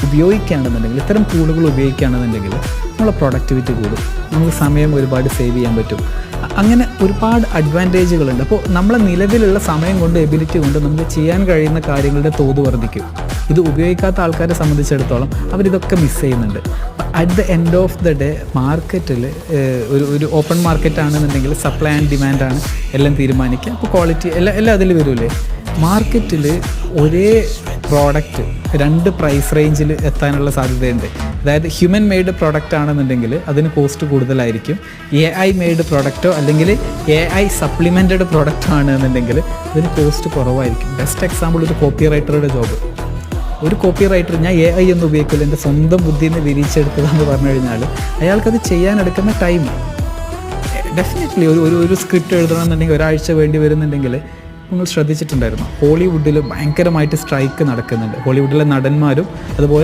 ഉപയോഗിക്കുകയാണെന്നുണ്ടെങ്കിൽ, ഇത്തരം ടൂളുകൾ ഉപയോഗിക്കുകയാണെന്നുണ്ടെങ്കിൽ നമ്മളെ പ്രൊഡക്ടിവിറ്റി കൂടും, നമുക്ക് സമയം ഒരുപാട് സേവ് ചെയ്യാൻ പറ്റും. അങ്ങനെ ഒരുപാട് അഡ്വാൻറ്റേജുകളുണ്ട്. അപ്പോൾ നമ്മളെ നിലവിലുള്ള സമയം കൊണ്ട്, എബിലിറ്റി കൊണ്ട് നമുക്ക് ചെയ്യാൻ കഴിയുന്ന കാര്യങ്ങളുടെ തോത് വർദ്ധിക്കും. ഇത് ഉപയോഗിക്കാത്ത ആൾക്കാരെ സംബന്ധിച്ചിടത്തോളം അവരിതൊക്കെ മിസ് ചെയ്യുന്നുണ്ട്. At the end of the day മാർക്കറ്റിൽ ഒരു ഓപ്പൺ മാർക്കറ്റ് ആണെന്നുണ്ടെങ്കിൽ സപ്ലൈ ആൻഡ് ഡിമാൻഡാണ് എല്ലാം തീരുമാനിക്കുക. അപ്പോൾ ക്വാളിറ്റി എല്ലാം അതിൽ വരില്ലേ. മാർക്കറ്റിൽ ഒരേ പ്രോഡക്റ്റ് 2 പ്രൈസ് റേഞ്ചിൽ എത്താനുള്ള സാധ്യതയുണ്ട്. അതായത് ഹ്യൂമൻ മെയ്ഡ് പ്രോഡക്റ്റ് ആണെന്നുണ്ടെങ്കിൽ അതിന് കോസ്റ്റ് കൂടുതലായിരിക്കും. AI മെയ്ഡ് പ്രോഡക്റ്റോ അല്ലെങ്കിൽ AI സപ്ലിമെൻറ്റഡ് പ്രോഡക്റ്റ് ആണെന്നുണ്ടെങ്കിൽ അതിന് കോസ്റ്റ് കുറവായിരിക്കും. ബെസ്റ്റ് എക്സാമ്പിൾ ഒരു കോപ്പി റൈറ്ററുടെ ജോബ്. ഒരു കോപ്പി റൈറ്റർ ഞാൻ AI ഒന്നും ഉപയോഗിക്കില്ല, എൻ്റെ സ്വന്തം ബുദ്ധിയിൽ നിന്ന് വിരിച്ചെടുത്തതെന്ന് പറഞ്ഞു കഴിഞ്ഞാൽ അയാൾക്കത് ചെയ്യാനെടുക്കുന്ന ടൈം ഡെഫിനറ്റ്ലി ഒരു സ്ക്രിപ്റ്റ് എഴുതണമെന്നുണ്ടെങ്കിൽ ഒരാഴ്ച വേണ്ടി വരുന്നുണ്ടെങ്കിൽ നിങ്ങൾ ശ്രദ്ധിച്ചിട്ടുണ്ടായിരുന്നു ഹോളിവുഡിൽ ഭയങ്കരമായിട്ട് സ്ട്രൈക്ക് നടക്കുന്നുണ്ട്. ഹോളിവുഡിലെ നടന്മാരും അതുപോലെ